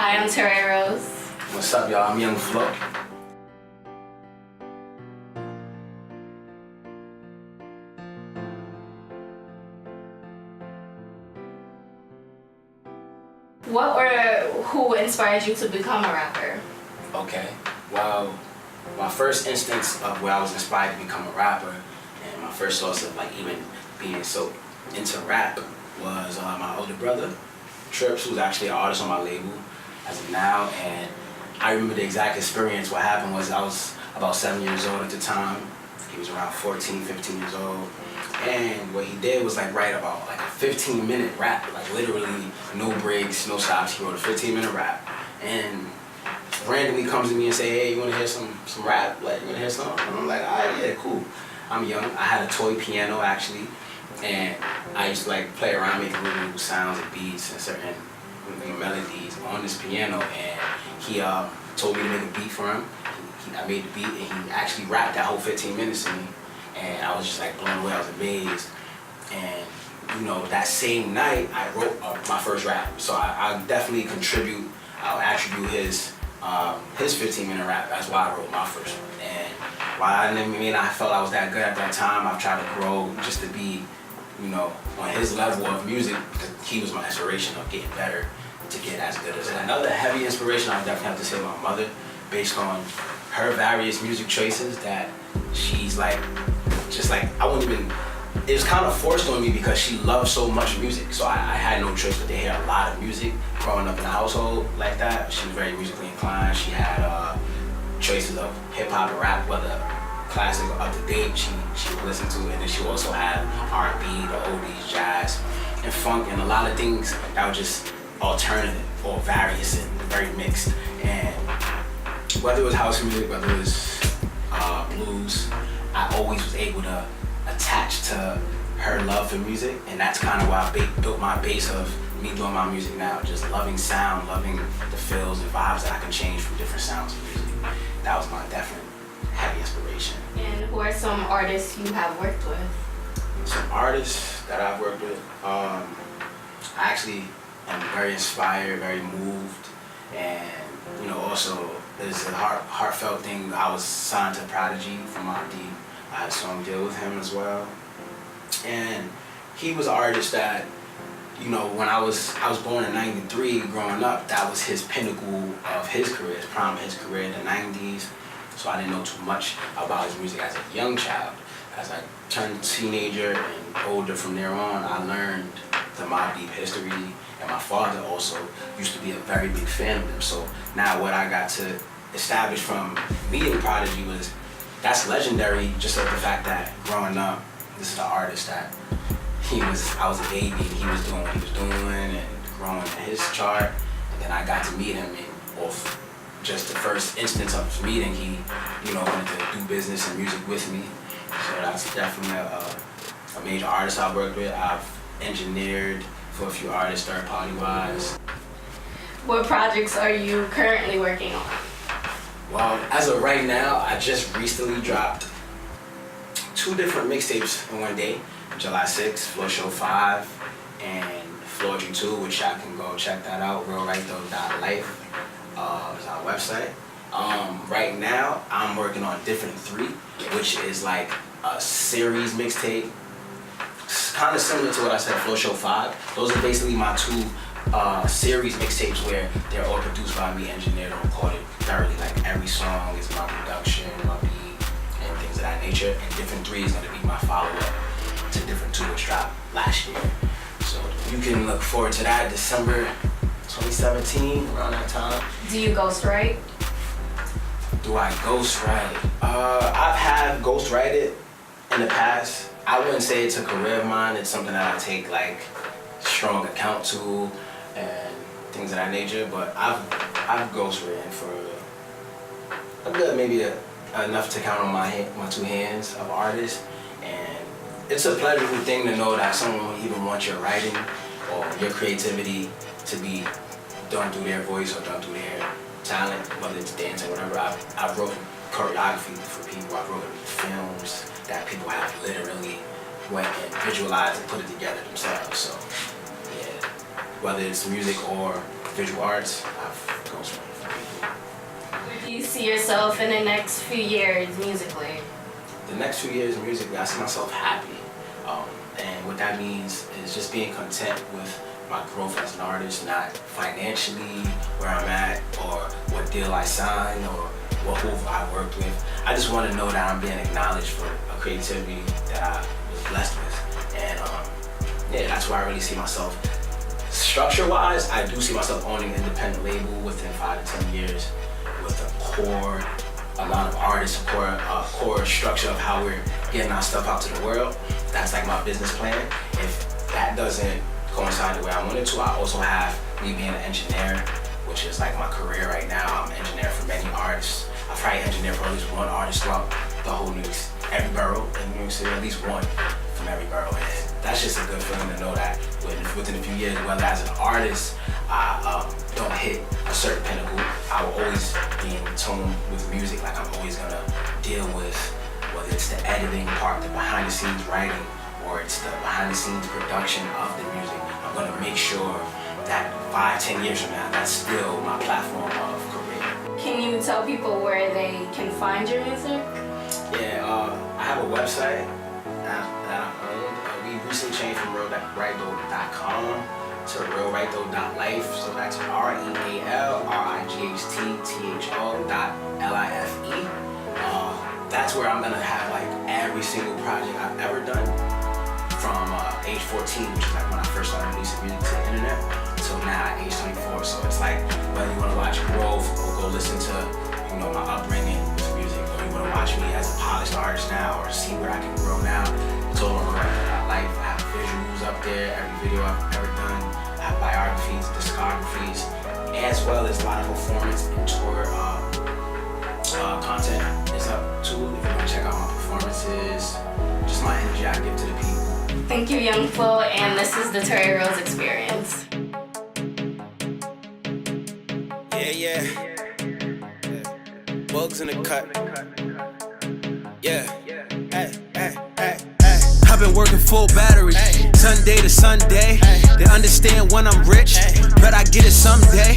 Hi, I'm Tarae. What's up, y'all? I'm Young Flo. What or who inspired you to become a rapper? Okay, well, my first instance of where I was inspired to become a rapper, and my first source of like even being so into rap was my older brother, Trips, who's actually an artist on my label as of now. And I remember the exact experience. What happened was I was about 7 years old at the time. He was around 14, 15 years old. And what he did was like write about like a 15-minute rap, like literally no breaks, no stops. He wrote a 15-minute rap and randomly comes to me and say, hey, you wanna hear some rap? Like, you wanna hear some? And I'm like, all right, yeah, cool. I'm young. I had a toy piano actually, and I used to like play around making little sounds and beats and certain melodies on this piano. And he told me to make a beat for him. I made the beat and he actually rapped that whole 15 minutes to me. And I was just like blown away, I was amazed. And you know, that same night I wrote my first rap. So I definitely I'll attribute his 15-minute rap. That's why I wrote my first one. And while I felt I was that good at that time, I've tried to grow just to be, you know, on his level of music, because he was my inspiration of getting better, to get as good as him. Another heavy inspiration I definitely have to say my mother, based on her various music choices that she's like, just like, I wouldn't even, it was kind of forced on me because she loved so much music. So I had no choice but to hear a lot of music growing up in a household like that. She was very musically inclined. She had choices of hip hop and rap, whether classic or up to date, she would listen to. And then she would also have R&B, the oldies, jazz, and funk, and a lot of things that were just alternative or various and very mixed. And whether it was house music, whether it was blues, I always was able to attach to her love for music, and that's kind of why I built my base of me doing my music now, just loving sound, loving the feels and vibes that I can change from different sounds of music. That was my definite heavy inspiration. And who are some artists you have worked with? Some artists that I've worked with, I actually am very inspired, very moved, and you know, also there's a heartfelt thing. I was signed to Prodigy from Mobb Deep. I had a song deal with him as well, and he was an artist that, you know, when I was born in '93, growing up, that was his pinnacle of his career, his prime of his career in the '90s. So I didn't know too much about his music as a young child. As I turned teenager and older from there on, I learned the Mobb Deep history, and my father also used to be a very big fan of them. So now what I got to establish from meeting Prodigy was, that's legendary, just of the fact that growing up, this is the artist that I was a baby and he was doing what he was doing and growing in his chart. And then I got to meet him, and off just the first instance of meeting, he, you know, wanted to do business and music with me. So that's definitely a major artist I've worked with. I've engineered for a few artists, third-party wise. What projects are you currently working on? Well, as of right now, I just recently dropped 2 different mixtapes in one day. July 6th, Floor Show 5, and Floor 2, which y'all can go check that out, realrighthough.life is our website. Right now, I'm working on Different 3, which is like a series mixtape. It's kind of similar to what I said, Floor Show 5. Those are basically my 2 series mixtapes where they're all produced by me, engineered and recorded thoroughly. Like every song is my production, my beat, and things of that nature. And Different 3 is gonna be my follow-up to Different 2, which dropped last year. So you can look forward to that December 2017, around that time. Do you ghostwrite? Do I ghostwrite? I've had ghostwrited in the past. I wouldn't say it's a career of mine. It's something that I take like strong account to and things of that nature. But I've ghostwritten for a good, maybe enough to count on my 2 hands of artists. And it's a pleasurable thing to know that someone would even want your writing or your creativity to be done through their voice or done through their talent, whether it's dance or whatever. I've wrote choreography for people. I've wrote films that people have literally went and visualized and put it together themselves. So yeah, whether it's music or visual arts, I've most money for me. Where do you see yourself in the next few years musically? The next few years musically, I see myself happy. And what that means is just being content with my growth as an artist, not financially where I'm at or what deal I signed or who I worked with. I just want to know that I'm being acknowledged for a creativity that I was blessed with. And yeah, that's where I really see myself. Structure-wise, I do see myself owning an independent label within 5 to 10 years with a core amount of artists, core structure of how we're getting our stuff out to the world. That's like my business plan. If that doesn't coincide the way I want it to, I also have me being an engineer, which is like my career right now. I'm an engineer for many artists. I probably engineer for at least one artist throughout the whole every borough in New York City, at least one from every borough. And that's just a good feeling to know that within a few years, whether as an artist, I don't hit a certain pinnacle, I will always be in tune with music. Like I'm always gonna deal with whether it's the editing part, the behind the scenes writing, or it's the behind the scenes production of the music. I'm gonna make sure that 5-10 years from now, that's still my platform of career. Can you tell people where they can find your music? Yeah, I have a website that I own. We recently changed from realrighthough.com to realrighthough.life. So that's REALRIGHTTHO.LIFE. That's where I'm gonna have like every single project I've ever done from age 14, which is like when I first started releasing music to the internet, till now at age 24. So it's like whether you wanna watch growth or go listen to my upbringing with music, or you wanna watch me as a polished artist now, or see where I can grow now, it's all on Life. I have visuals up there, every video I've ever done. I have biographies, discographies, as well as a lot of performance and tour content is up too. If you want to check out my performances, just my energy I give to the people. Thank you, Young Flo, and this is the Tarae Rose Experience. Yeah. Bugs in the cut. Yeah. Hey. I've been working full battery, Sunday to Sunday. They understand when I'm rich, but I get it someday.